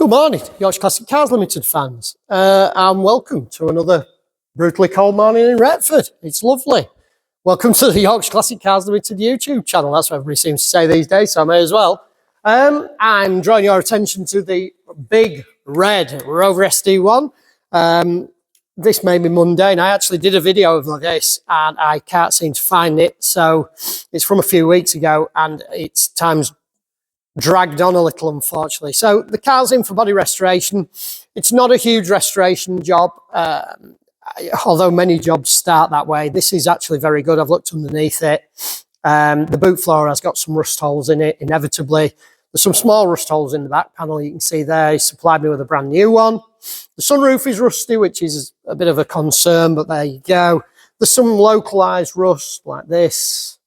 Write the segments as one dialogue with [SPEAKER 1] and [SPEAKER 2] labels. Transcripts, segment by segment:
[SPEAKER 1] Good morning, Yorkshire Classic Cars Limited fans, and welcome to another brutally cold morning in Retford. It's lovely. Welcome to the Yorkshire Classic Cars Limited YouTube channel. That's what everybody seems to say these days, so I may as well. I'm drawing your attention to the big red Rover SD1. This may be mundane. I actually did a video of this and I can't seem to find it, so it's from a few weeks ago and it's time's dragged on a little, unfortunately. So the car's in for body restoration. It's not a huge restoration job, although many jobs start that way. This is actually very good. I've looked underneath it. The boot floor has got some rust holes in it, inevitably. There's some small rust holes in the back panel. You can see there, he supplied me with a brand new one. The sunroof is rusty, which is a bit of a concern, but there you go. There's some localized rust like this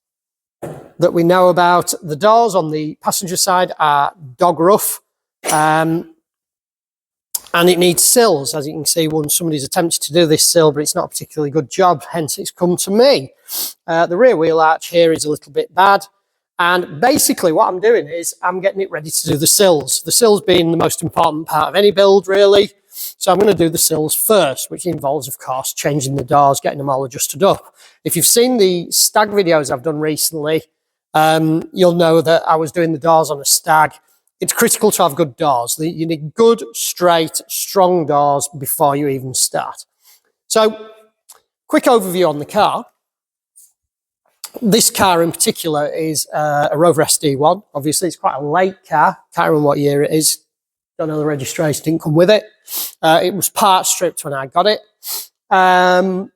[SPEAKER 1] that we know about. The doors on the passenger side are dog rough, and it needs sills. As you can see, somebody's attempted to do this sill, but it's not a particularly good job, hence it's come to me. The rear wheel arch here is a little bit bad, and basically what I'm doing is I'm getting it ready to do the sills. The sills being the most important part of any build, really. So I'm going to do the sills first, which involves, of course, changing the doors, getting them all adjusted up. If you've seen the Stag videos I've done recently, you'll know that I was doing the doors on a Stag. It's critical to have good doors. You need good, straight, strong doors before you even start. So, quick overview on the car. This car in particular is a Rover SD1. Obviously, it's quite a late car. Can't remember what year it is. Don't know the registration, didn't come with it. It was part stripped when I got it. The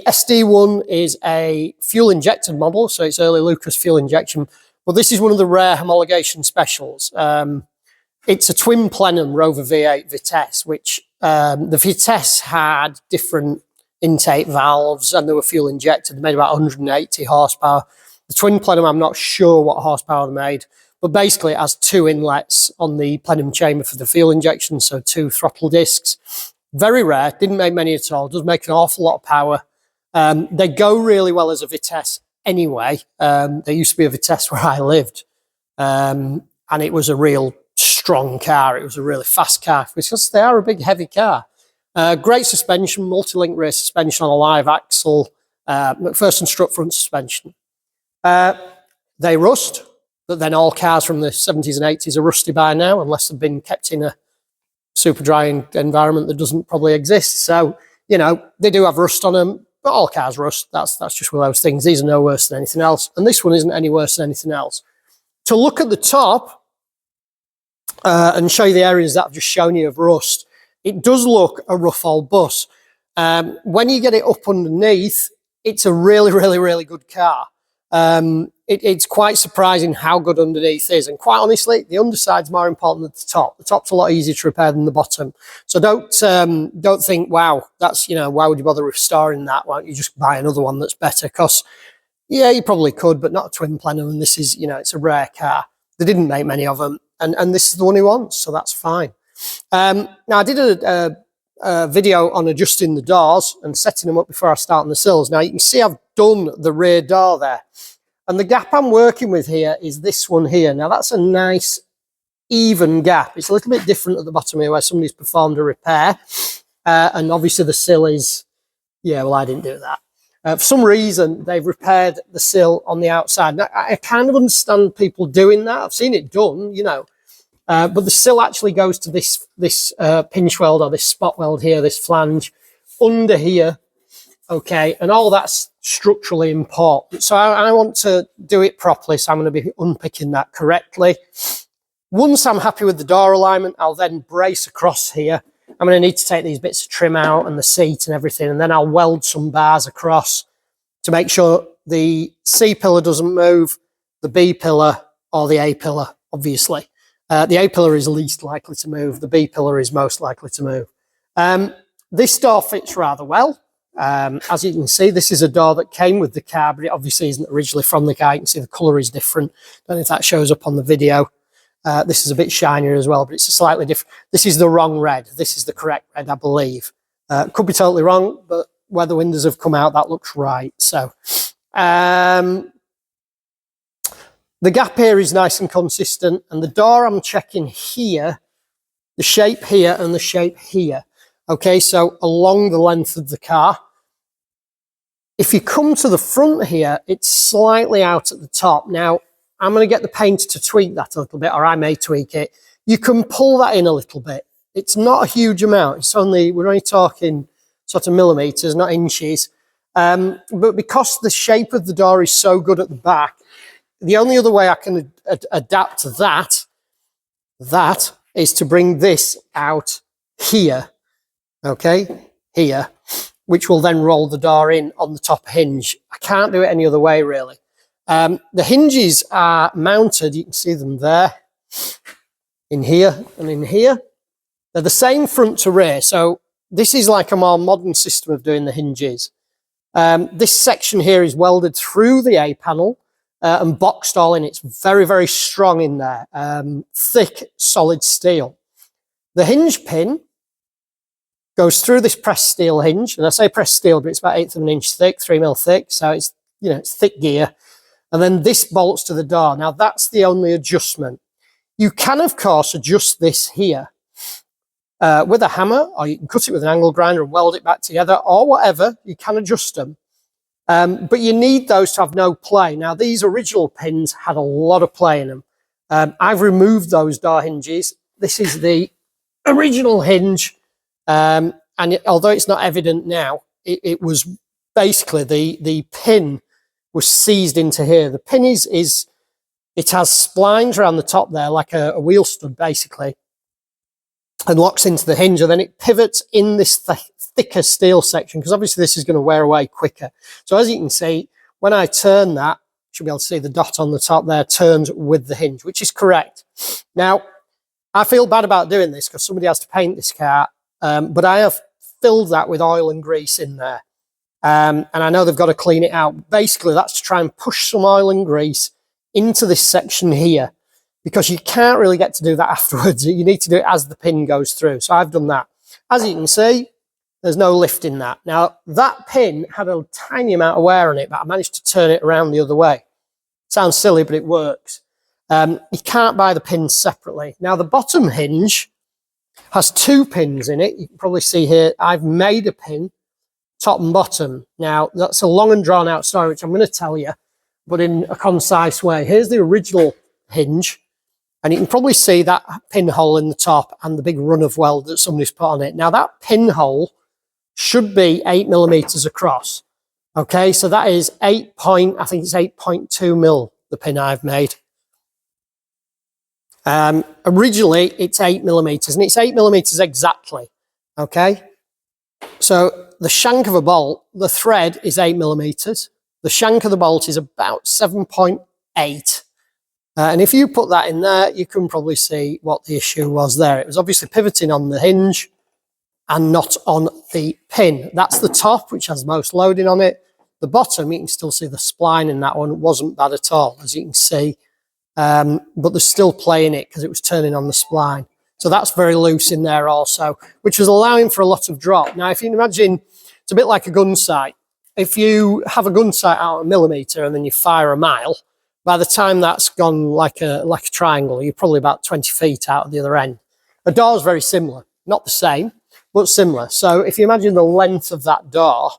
[SPEAKER 1] SD1 is a fuel injected model, so it's early Lucas fuel injection. But this is one of the rare homologation specials. It's a twin plenum Rover V8 Vitesse, which the Vitesse had different intake valves and they were fuel injected. They made about 180 horsepower. The twin plenum, I'm not sure what horsepower they made. But basically it has two inlets on the plenum chamber for the fuel injection, so two throttle discs. Very rare, didn't make many at all, does make an awful lot of power. They go really well as a Vitesse anyway. There used to be a Vitesse where I lived, and it was a real strong car. It was a really fast car because they are a big, heavy car. Great suspension, multi-link rear suspension on a live axle, McPherson strut front suspension. They rust. But then all cars from the 70s and 80s are rusty by now, unless they've been kept in a super dry environment that doesn't probably exist. So, you know, they do have rust on them, but all cars rust. That's just one of those things. These are no worse than anything else. And this one isn't any worse than anything else. To look at the top and show you the areas that I've just shown you of rust, it does look a rough old bus. When you get it up underneath, it's a really, really, really good car. It's quite surprising how good underneath is, and quite honestly, the underside's more important than the top. The top's a lot easier to repair than the bottom. So don't think, wow, that's, you know, why would you bother restoring that? Why don't you just buy another one that's better? Because yeah, you probably could, but not a twin plenum. And this is, you know, it's a rare car. They didn't make many of them, and this is the one he wants, so that's fine. Now I did a video on adjusting the doors and setting them up before I start on the sills. Now you can see I've done the rear door there. And the gap I'm working with here is this one here. Now that's a nice even gap. It's a little bit different at the bottom here where somebody's performed a repair. And obviously the sill is, yeah, well, I didn't do that. For some reason, they've repaired the sill on the outside. Now, I kind of understand people doing that. I've seen it done, you know. But the sill actually goes to this pinch weld or this spot weld here, this flange under here. Okay, and all that's structurally important. So I want to do it properly, so I'm going to be unpicking that correctly. Once I'm happy with the door alignment, I'll then brace across here. I'm going to need to take these bits of trim out and the seat and everything, and then I'll weld some bars across to make sure the C pillar doesn't move, the B pillar or the A pillar, obviously. The A pillar is least likely to move, the B pillar is most likely to move. This door fits rather well. As you can see, this is a door that came with the car, but it obviously isn't originally from the car. You can see the colour is different. Don't know if that shows up on the video. This is a bit shinier as well, but it's a slightly different. This is the wrong red. This is the correct red, I believe. Could be totally wrong, but where the windows have come out, that looks right. So, the gap here is nice and consistent, and the door I'm checking here the shape here and the shape here. Okay, so along the length of the car. If you come to the front here, it's slightly out at the top. Now, I'm going to get the painter to tweak that a little bit, or I may tweak it. You can pull that in a little bit. It's not a huge amount. It's only, we're only talking sort of millimeters, not inches. But because the shape of the door is so good at the back, the only other way I can adapt that is to bring this out here, okay, here, which will then roll the door in on the top hinge. I can't do it any other way, really. The hinges are mounted, you can see them there, in here and in here. They're the same front to rear, so this is like a more modern system of doing the hinges. This section here is welded through the A panel and boxed all in. It's very, very strong in there. Thick, solid steel. The hinge pin goes through this pressed steel hinge, and I say pressed steel, but it's about 1/8 of an inch thick, 3mm thick, so it's, you know, it's thick gear. And then this bolts to the door. Now that's the only adjustment. You can, of course, adjust this here with a hammer, or you can cut it with an angle grinder and weld it back together, or whatever. You can adjust them. But you need those to have no play. Now, these original pins had a lot of play in them. I've removed those door hinges. This is the original hinge. And although it's not evident now, it was basically the pin was seized into here. The pin it has splines around the top there, like a wheel stud, basically, and locks into the hinge, and then it pivots in this thicker steel section, because obviously this is going to wear away quicker. So as you can see, when I turn that, you should be able to see the dot on the top there turns with the hinge, which is correct. Now, I feel bad about doing this because somebody has to paint this car, but I have filled that with oil and grease in there. And I know they've got to clean it out. Basically, that's to try and push some oil and grease into this section here, because you can't really get to do that afterwards. You need to do it as the pin goes through. So I've done that. As you can see, there's no lift in that. Now, that pin had a tiny amount of wear on it, but I managed to turn it around the other way. Sounds silly, but it works. You can't buy the pins separately. Now, the bottom hinge has 2 pins in it. You can probably see here, I've made a pin, top and bottom. Now, that's a long and drawn out story, which I'm going to tell you, but in a concise way. Here's the original hinge, and you can probably see that pinhole in the top and the big run of weld that somebody's put on it. Now, that pinhole should be 8mm across. Okay, so that is I think it's 8.2 mil, the pin I've made. Originally, it's 8mm, and it's 8mm exactly. Okay, so the shank of a bolt, the thread is 8mm. The shank of the bolt is about 7.8. And if you put that in there, you can probably see what the issue was there. It was obviously pivoting on the hinge and not on the pin. That's the top, which has most loading on it. The bottom, you can still see the spline in that one. It wasn't bad at all, as you can see. But there's still play in it because it was turning on the spline. So that's very loose in there also, which was allowing for a lot of drop. Now, if you can imagine, it's a bit like a gun sight. If you have a gun sight out a millimetre and then you fire a mile, by the time that's gone like a triangle, you're probably about 20 feet out at the other end. A door's very similar, not the same, but similar. So if you imagine the length of that door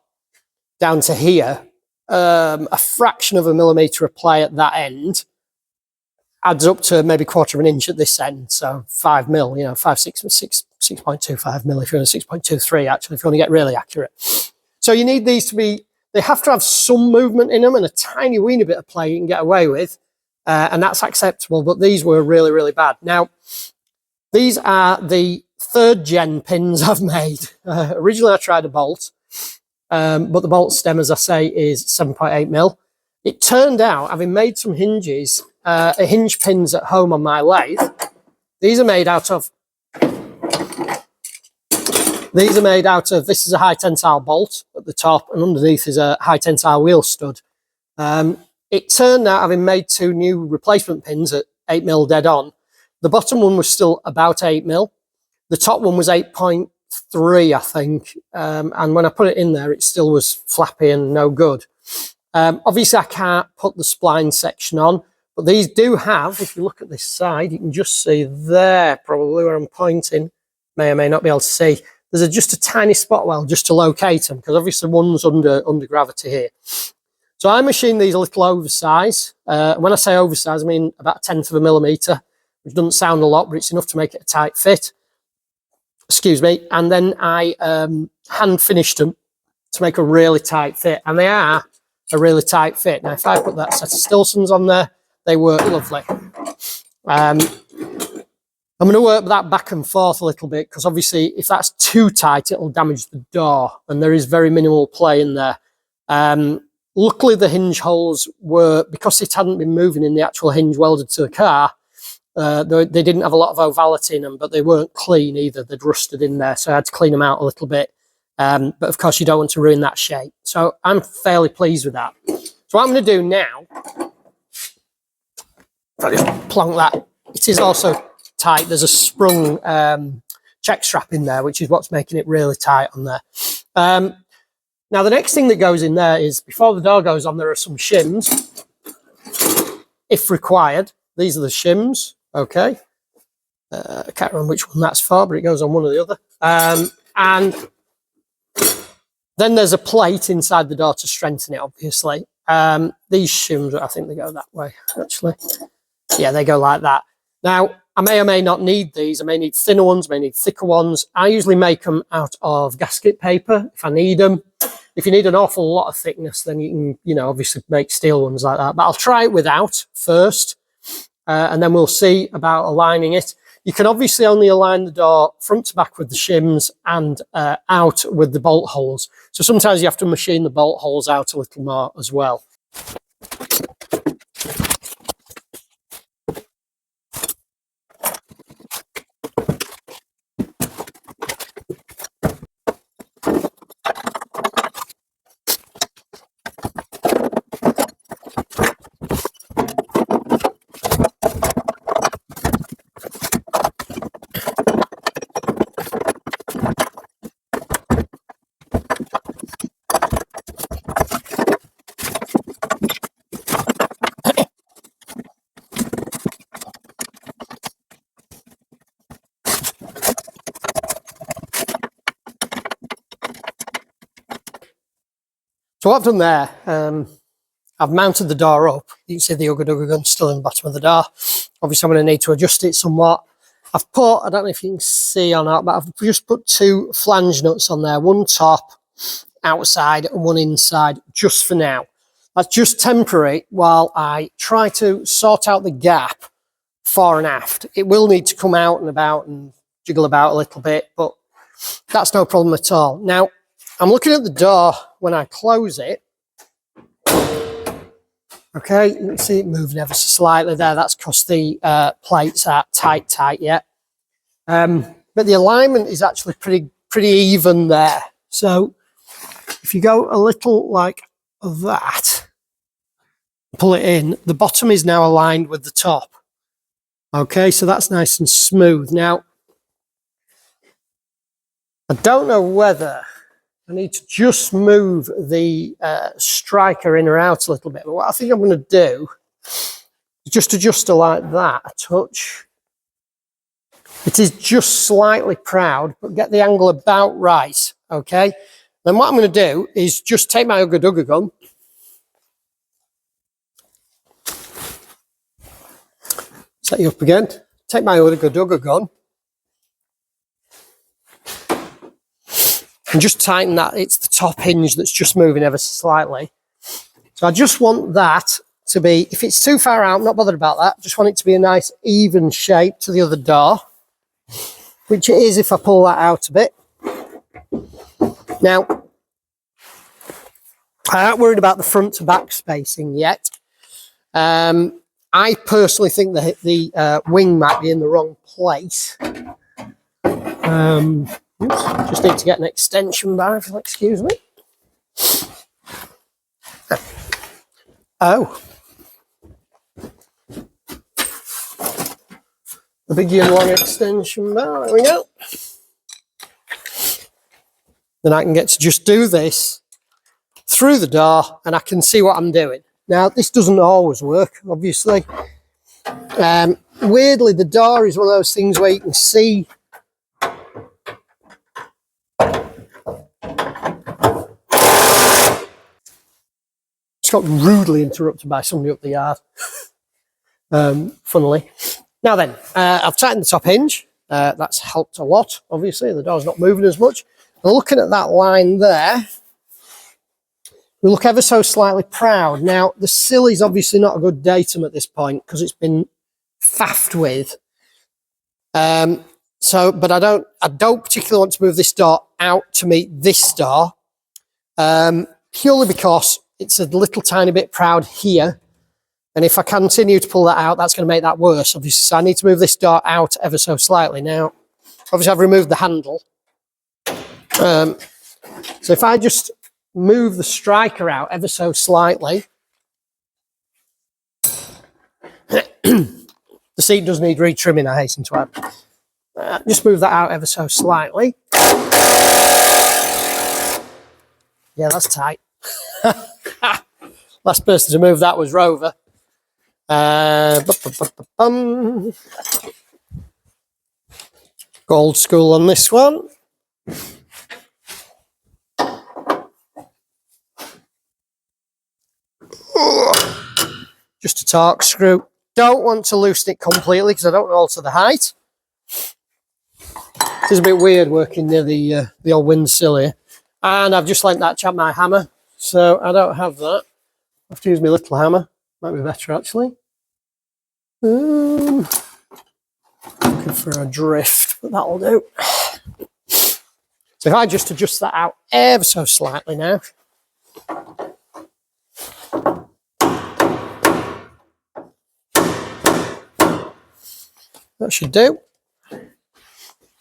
[SPEAKER 1] down to here, a fraction of a millimetre of play at that end adds up to maybe 1/4 of an inch at this end. So 5 mil, you know, 6.25 mil if you're on a 6.23, actually, if you want to get really accurate. So you need these to be, they have to have some movement in them, and a tiny weeny bit of play you can get away with, and that's acceptable, but these were really, really bad. Now, these are the 3rd gen pins I've made. Originally I tried a bolt, but the bolt stem, as I say, is 7.8 mil. It turned out, having made some hinges, hinge pins at home on my lathe, these are made out of, this is a high tensile bolt at the top, and underneath is a high tensile wheel stud. It turned out, having made 2 new replacement pins at 8 mil dead on, the bottom one was still about 8 mil. The top one was 8.3, I think. And when I put it in there, it still was flappy and no good. Obviously, I can't put the spline section on, but these do have, if you look at this side, you can just see there, probably where I'm pointing, may or may not be able to see, there's just a tiny spot weld just to locate them, because obviously one's under gravity here. So I machined these a little oversize. When I say oversize, I mean about 1/10 of a millimetre, which doesn't sound a lot, but it's enough to make it a tight fit. Excuse me. And then I hand finished them to make a really tight fit, and they are a really tight fit. Now, if I put that set of Stilsons on there, they work lovely. I'm going to work that back and forth a little bit, because obviously if that's too tight, it'll damage the door, and there is very minimal play in there. Luckily, the hinge holes were, because it hadn't been moving in the actual hinge welded to the car, they didn't have a lot of ovality in them, but they weren't clean either. They'd rusted in there, so I had to clean them out a little bit. But of course, you don't want to ruin that shape. So I'm fairly pleased with that. So what I'm going to do now, if I just plonk that, it is also tight. There's a sprung check strap in there, which is what's making it really tight on there. Now, the next thing that goes in there is, before the door goes on, there are some shims, if required. These are the shims, okay. I can't remember which one that's for, but it goes on one or the other. And then there's a plate inside the door to strengthen it, obviously. These shims, I think they go that way, actually. Yeah, they go like that. Now, I may or may not need these. I may need thinner ones, may need thicker ones. I usually make them out of gasket paper if I need them. If you need an awful lot of thickness, then you can, you know, obviously make steel ones like that. But I'll try it without first, and then we'll see about aligning it. You can obviously only align the door front to back with the shims and out with the bolt holes. So sometimes you have to machine the bolt holes out a little more as well. So what I've done there, I've mounted the door up. You can see the Ugga Dugga gun still in the bottom of the door. Obviously, I'm going to need to adjust it somewhat. I've put, I don't know if you can see or not, but I've just put 2 flange nuts on there, one top outside and one inside, just for now. That's just temporary while I try to sort out the gap fore and aft. It will need to come out and about and jiggle about a little bit, but that's no problem at all. Now, I'm looking at the door when I close it. Okay, you can see it moving ever so slightly there. That's because the plates aren't tight yet. But the alignment is actually pretty even there. So if you go a little like that, pull it in, the bottom is now aligned with the top. Okay, so that's nice and smooth. Now, I don't know whether I need to just move the striker in or out a little bit. But what I think I'm going to do is just adjust it like that, a touch. It is just slightly proud, but get the angle about right, okay? Then what I'm going to do is just take my Ugga Dugga gun. Set you up again. Take my Ugga Dugga gun. And just tighten that. It's the top hinge that's just moving ever so slightly. So I just want that to be, if it's too far out, I'm not bothered about that. Just want it to be a nice even shape to the other door, which it is if I pull that out a bit. Now, I aren't worried about the front to back spacing yet. I personally think that the wing might be in the wrong place. Oops, just need to get an extension bar, if you'll excuse me. Oh. The big and long extension bar, there we go. Then I can get to just do this through the door and I can see what I'm doing. Now, this doesn't always work, obviously. Weirdly, the door is one of those things where you can see got rudely interrupted by somebody up the yard, funnily. Now then, I've tightened the top hinge. That's helped a lot, obviously. The door's not moving as much. And looking at that line there, we look ever so slightly proud. Now, the sill is obviously not a good datum at this point because it's been faffed with. But I don't particularly want to move this door out to meet this door, purely because it's a little tiny bit proud here. And if I continue to pull that out, that's going to make that worse, obviously. So I need to move this door out ever so slightly. Now, obviously, I've removed the handle. So if I just move the striker out ever so slightly, the seat does need retrimming, I hasten to add. Just move that out ever so slightly. Yeah, that's tight. Last person to move that was Rover. Go old school on this one. Just a torque screw. Don't want to loosen it completely because I don't want to alter the height. It is a bit weird working near the old windsill here. And I've just lent that chap my hammer, so I don't have that. I have to use my little hammer. Might be better, actually. Looking for a drift, but that'll do. So if I just adjust that out ever so slightly now. That should do.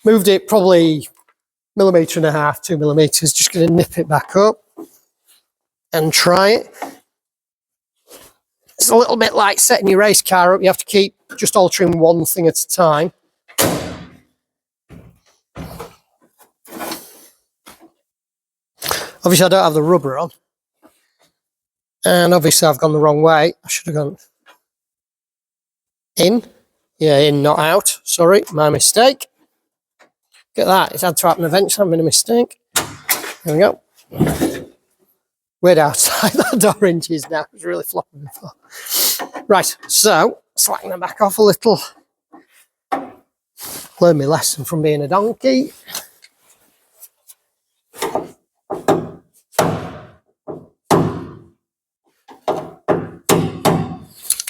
[SPEAKER 1] Moved it probably 1.5 mm, 2 millimeters. Just going to nip it back up and try it. It's a little bit like setting your race car up. You have to keep just altering one thing at a time. Obviously, I don't have the rubber on. And obviously, I've gone the wrong way. I should have gone in. Yeah, in, not out. Sorry, my mistake. Look at that. It's had to happen eventually. I've made a mistake. There we go. We're outside that door hinges now. It's really flopping before. Right, so slacken them back off a little. Learn my lesson from being a donkey.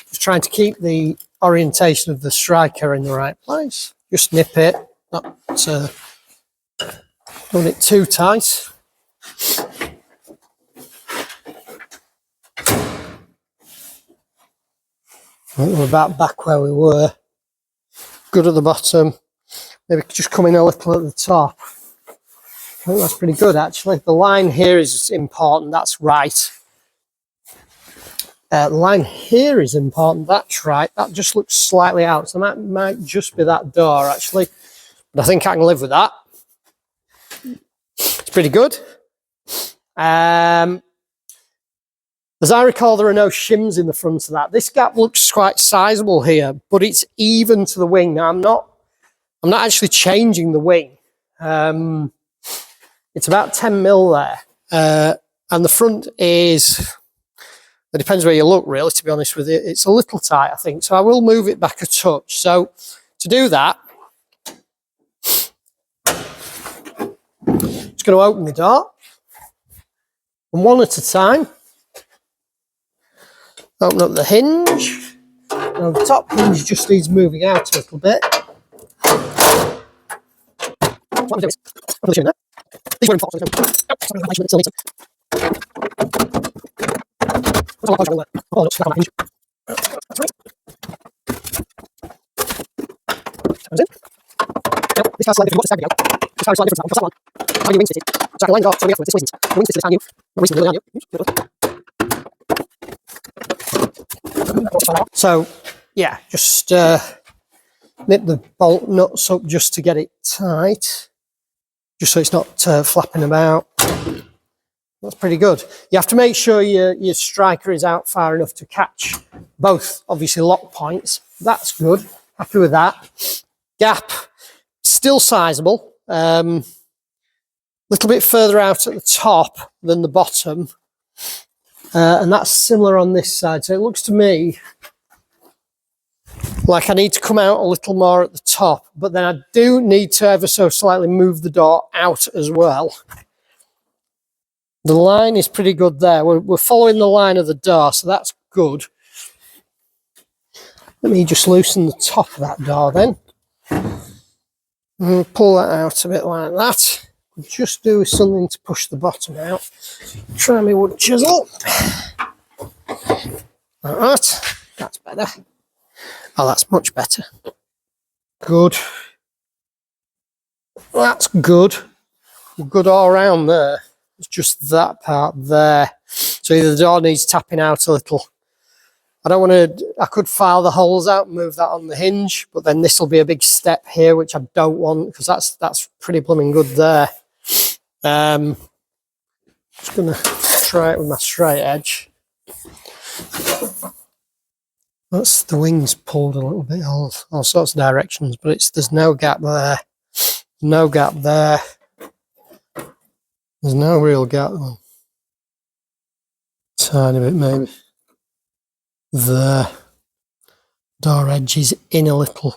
[SPEAKER 1] Just trying to keep the orientation of the striker in the right place. Just nip it, not run it too tight. I think we're about back where we were. Good at the bottom. Maybe just come in a little at the top. I think that's pretty good, actually. The line here is important. That's right. The line here is important. That's right. That just looks slightly out. So that might just be that door, actually. But I think I can live with that. It's pretty good. As I recall, there are no shims in the front of that. This gap looks quite sizable here, but it's even to the wing. Now, I'm not actually changing the wing. It's about 10 mil there. And the front is, it depends where you look, really, to be honest with you. It's a little tight, I think. So I will move it back a touch. So to do that, just going to open the door. And one at a time. Open up the hinge. Now the top hinge just needs moving out a little bit. What I'm doing is, I'm doing that. These were in fault. Oh, look, on hinge. That's right. Comes in. Now, this car's slightly different. What's the stagger go? This car is slightly different. Because that one, how you wing fitted. So I can line it off so we have to this wings. The wings fitted is on you. The wings fitted is on you. So, yeah, just nip the bolt nuts up just to get it tight, just so it's not flapping about. That's pretty good. You have to make sure your striker is out far enough to catch both, obviously, lock points. That's good. Happy with that. Gap, still sizable. Little bit further out at the top than the bottom. And that's similar on this side. So it looks to me like I need to come out a little more at the top, but then I do need to ever so slightly move the door out as well. The line is pretty good there. We're following the line of the door, so that's good. Let me just loosen the top of that door then. And pull that out a bit like that. Just do something to push the bottom out. Try my wood chisel. Like that. That's better. Oh, that's much better. Good. That's good. Good all around there. It's just that part there. So either the door needs tapping out a little. I don't want to, I could file the holes out and move that on the hinge, but then this will be a big step here, which I don't want, because that's pretty blooming good there. Just going to try it with my straight edge. That's the wings pulled a little bit, all sorts of directions, but there's no gap there. No gap there. There's no real gap. Tiny bit maybe. There. Door edge is in a little.